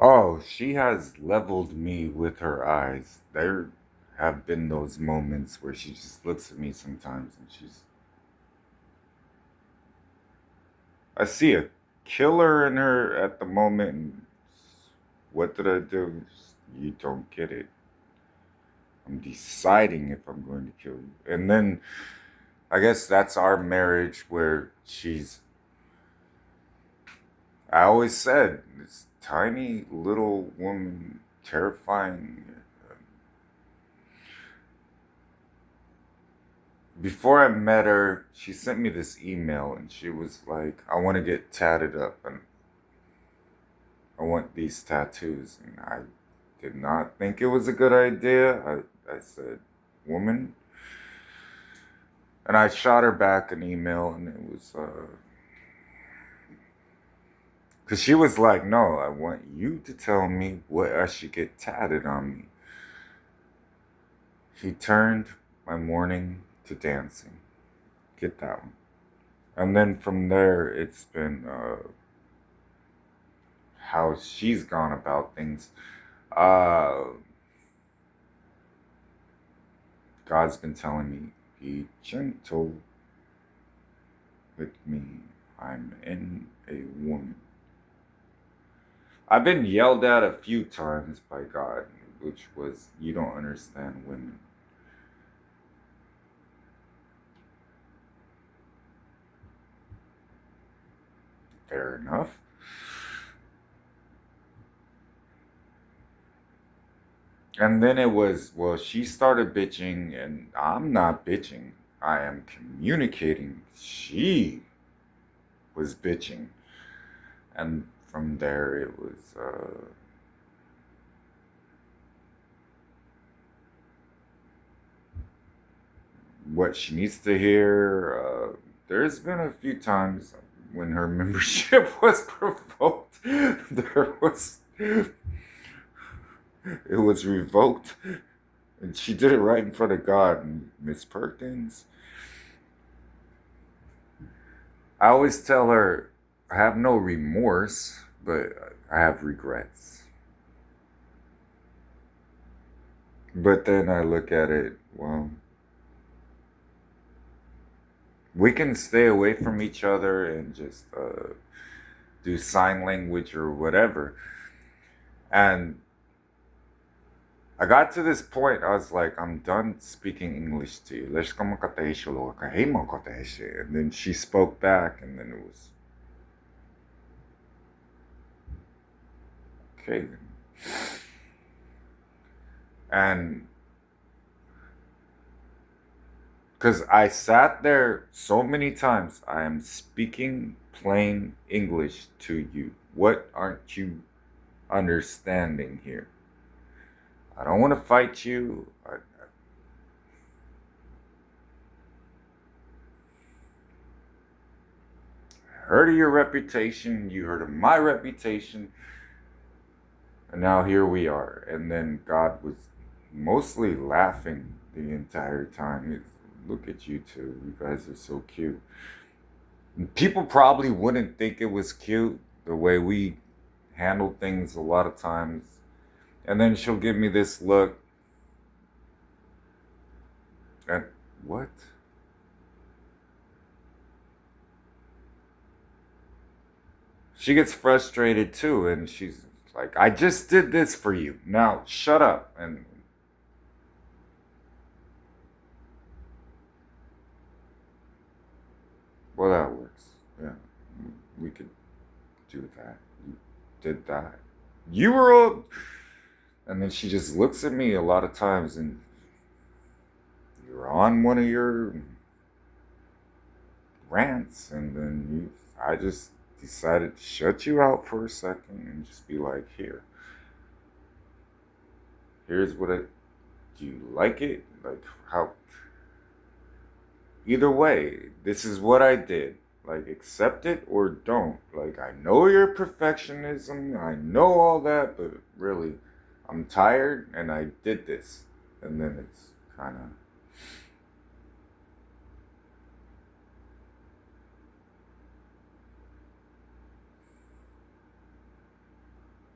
Oh, she has leveled me with her eyes. There have been those moments where she just looks at me sometimes and I see a killer in her at the moment. And what did I do? You don't get it. I'm deciding if I'm going to kill you. And then I guess that's our marriage where I always said, this tiny little woman, terrifying. Before I met her, she sent me this email and she was like, I want to get tatted up and I want these tattoos. And I did not think it was a good idea. I said, woman. And I shot her back an email and it was, because she was like, no, I want you to tell me what I should get tatted on me. He turned my mourning to dancing. Get that one. And then from there, it's been how she's gone about things. Uh, God's been telling me, be gentle with me. I'm in a woman. I've been yelled at a few times by God, which was, you don't understand women. Fair enough. And then it was, well, she started bitching, and I'm not bitching. I am communicating. She was bitching. And from there, it was, what she needs to hear. There's been a few times when her membership was provoked. There was, it was revoked. And she did it right in front of God and Miss Perkins. I always tell her I have no remorse, but I have regrets. But then I look at it, well, we can stay away from each other and just do sign language or whatever. And I got to this point, I was like, I'm done speaking English to you. And then she spoke back, and then it was, okay. And because I sat there so many times, I am speaking plain English to you. What aren't you understanding here? I don't want to fight you. I heard of your reputation. You heard of my reputation. And now here we are. And then God was mostly laughing the entire time. Look at you two. You guys are so cute. And people probably wouldn't think it was cute the way we handle things a lot of times. And then she'll give me this look. And what? She gets frustrated too. And she's like, I just did this for you. Now shut up. And well, that works. Yeah. We could do that. You did that. You were old. And then she just looks at me a lot of times and you're on one of your rants. And then I just decided to shut you out for a second and just be like, here's what do you like it? Like, how, either way, this is what I did. Like, accept it or don't. Like, I know your perfectionism, I know all that, but really, I'm tired and I did this. And then it's kind of,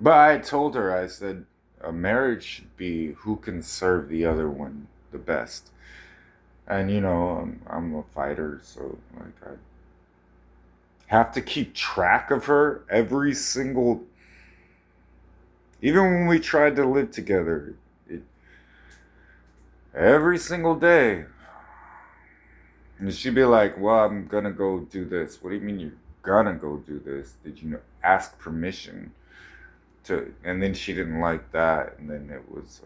But I told her, I said, a marriage should be who can serve the other one the best. And I'm a fighter, so like I have to keep track of her every single. Even when we tried to live together, it, every single day, and she'd be like, "Well, I'm gonna go do this." What do you mean you're gonna go do this? Did you ask permission to? And then she didn't like that, and then it was.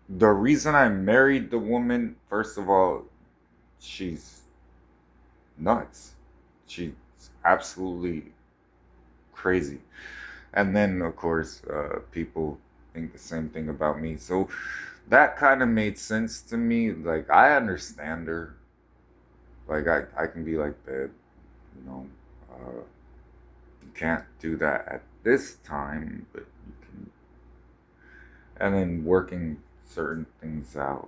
The reason I married the woman, first of all, she's nuts. She's absolutely crazy. And then, of course, people think the same thing about me. So that kind of made sense to me. Like, I understand her. Like, I can be like, babe, you know, you can't do that at this time, but you can. And then working certain things out.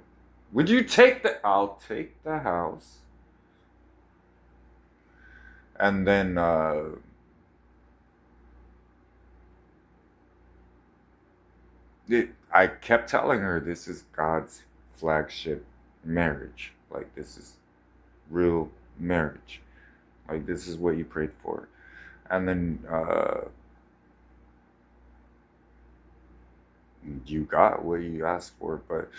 Would you take the? I'll take the house. And then I kept telling her this is God's flagship marriage. Like, this is real marriage. Like, this is what you prayed for. And then you got what you asked for. But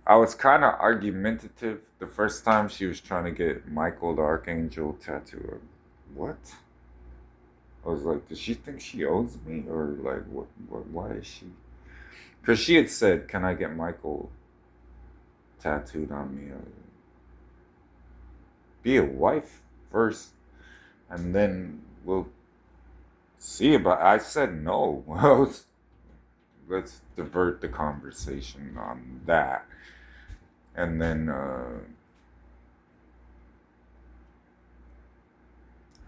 I was kind of argumentative the first time she was trying to get Michael the Archangel tattooed. What? I was like, does she think she owes me? Or, like, why is she? Because she had said, can I get Michael tattooed on me? Be a wife first, and then we'll see about. I said no. Let's divert the conversation on that, and then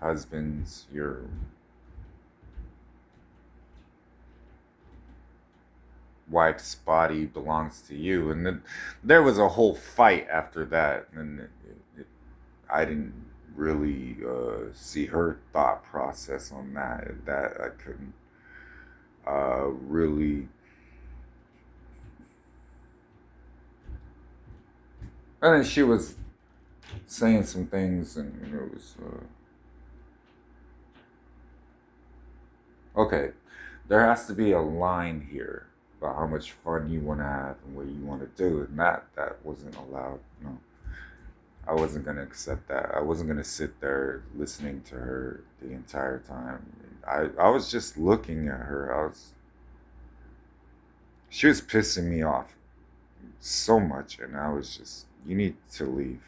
husbands, your wife's body belongs to you, and then there was a whole fight after that, and I didn't really see her thought process on that. That I couldn't really. And then she was saying some things, and it was okay. There has to be a line here about how much fun you want to have and what you want to do, and that wasn't allowed. No, I wasn't gonna accept that. I wasn't gonna sit there listening to her the entire time. I was just looking at her. She was pissing me off so much, and I was just, you need to leave.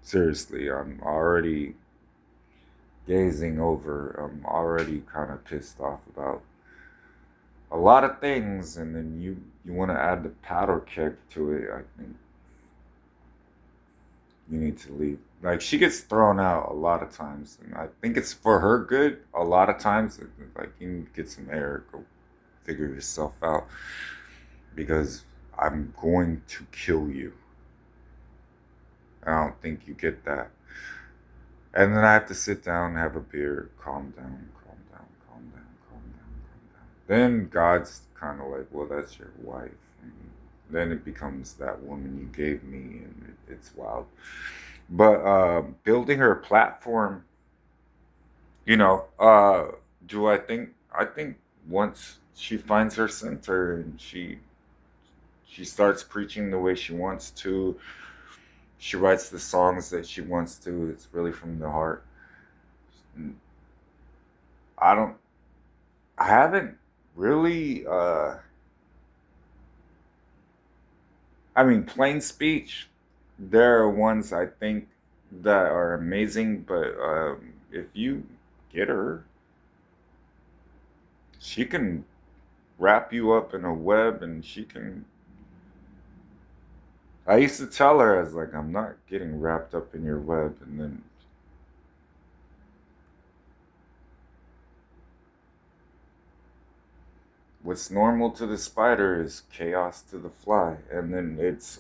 Seriously, I'm already gazing over. I'm already kind of pissed off about a lot of things, and then you want to add the powder keg to it. I think you need to leave. Like, she gets thrown out a lot of times, and I think it's for her good. A lot of times, like, you need to get some air, go figure yourself out, because I'm going to kill you. I don't think you get that. And then I have to sit down, have a beer, calm down, calm down, calm down, calm down, calm down. Then God's kind of like, well, that's your wife. And then it becomes that woman you gave me, and it's wild. But building her platform, you know, do I think? I think once she finds her center and she starts preaching the way she wants to, she writes the songs that she wants to. It's really from the heart. I don't. I haven't really. I mean, plain speech. There are ones I think that are amazing, but if you get her, she can wrap you up in a web, and she can. I used to tell her, I was like, I'm not getting wrapped up in your web, and then what's normal to the spider is chaos to the fly. And then it's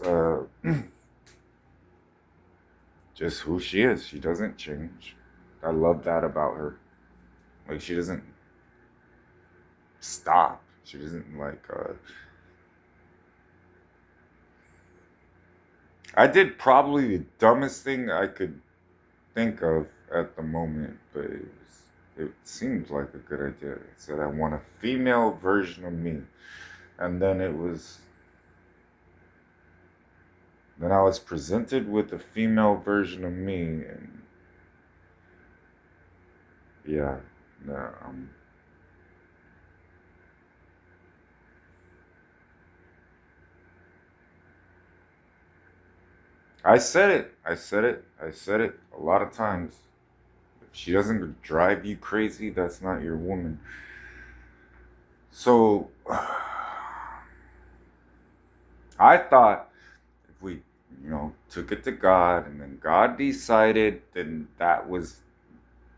just who she is. She doesn't change. I love that about her. Like, she doesn't stop. She doesn't, like, I did probably the dumbest thing I could think of at the moment, but it seemed like a good idea. It said I want a female version of me. And then I was presented with a female version of me, and yeah, no, I said it. I said it. I said it a lot of times. If she doesn't drive you crazy, that's not your woman. So I thought if we, took it to God and then God decided, then that was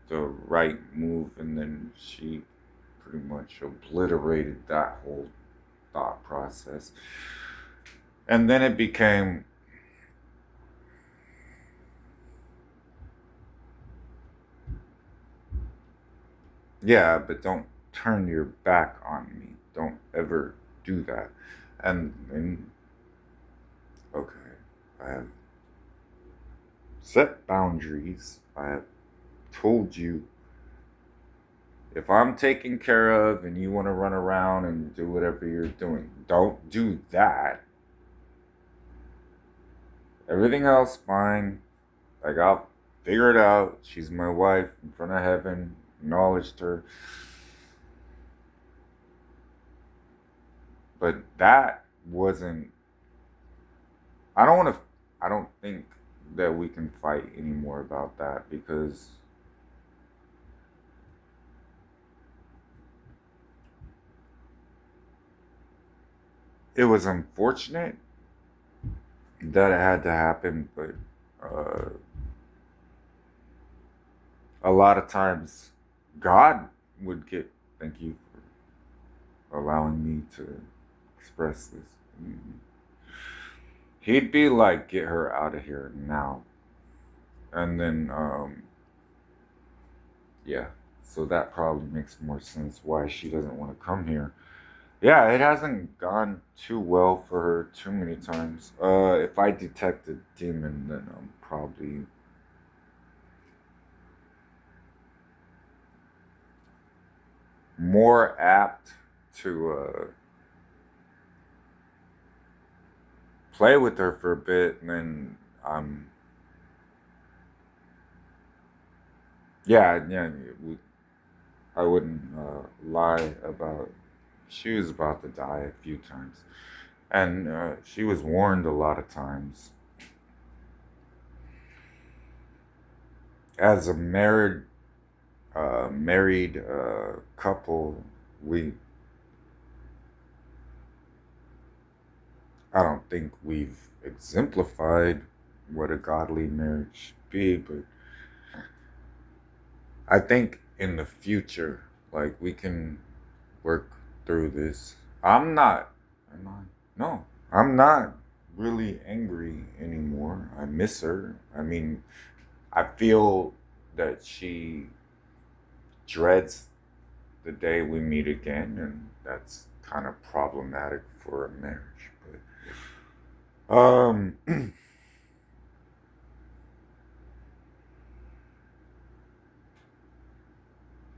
the right move. And then she pretty much obliterated that whole thought process. And then it became, yeah, but don't turn your back on me. Don't ever do that. And then, okay, I have set boundaries. I have told you if I'm taken care of and you want to run around and do whatever you're doing, don't do that. Everything else, fine. Like, I'll figure it out. She's my wife in front of heaven. Acknowledged her. But that wasn't. I don't want to. I don't think that we can fight anymore about that because it was unfortunate that it had to happen, but uh, a lot of times God would get, thank you for allowing me to express this. He'd be like, get her out of here now. And then, yeah, so that probably makes more sense why she doesn't want to come here. Yeah, it hasn't gone too well for her too many times. If I detect a demon, then I'm probably more apt to play with her for a bit, and then yeah, I wouldn't lie about. She was about to die a few times, and she was warned a lot of times. As a married couple, we I don't think we've exemplified what a godly marriage should be, but I think in the future, like, we can work through this. I'm not, am I? No, I'm not really angry anymore. I miss her. I mean, I feel that she dreads the day we meet again, and that's kind of problematic for a marriage. But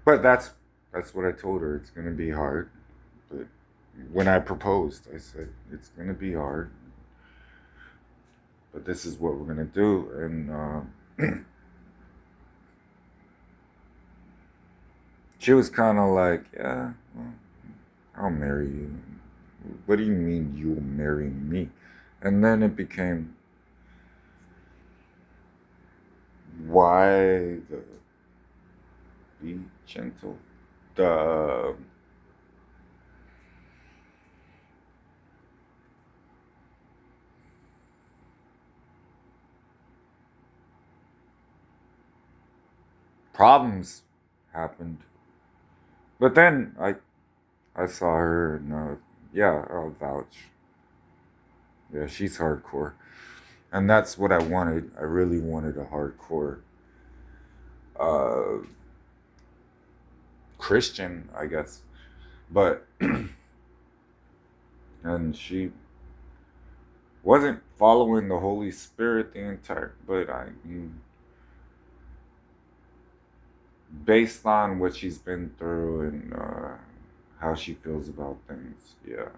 but that's what I told her. It's gonna be hard, but when I proposed, I said it's gonna be hard, but this is what we're gonna do. And she was kind of like, yeah, well, I'll marry you. What do you mean you'll marry me? And then it became, why the be gentle? The problems happened. But then I I saw her, and yeah, I'll vouch. Yeah, she's hardcore, and that's what I wanted. I really wanted a hardcore uh, Christian, I guess, but and she wasn't following the Holy Spirit the entire. But based on what she's been through and how she feels about things, yeah.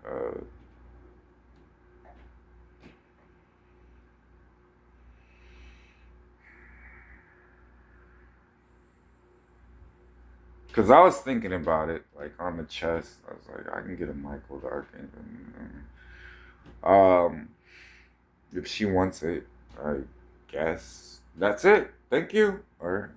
Uh, Cause I was thinking about it, like on the chest. I was like, I can get a Michael the Archangel. If she wants it, I guess that's it. Thank you. Or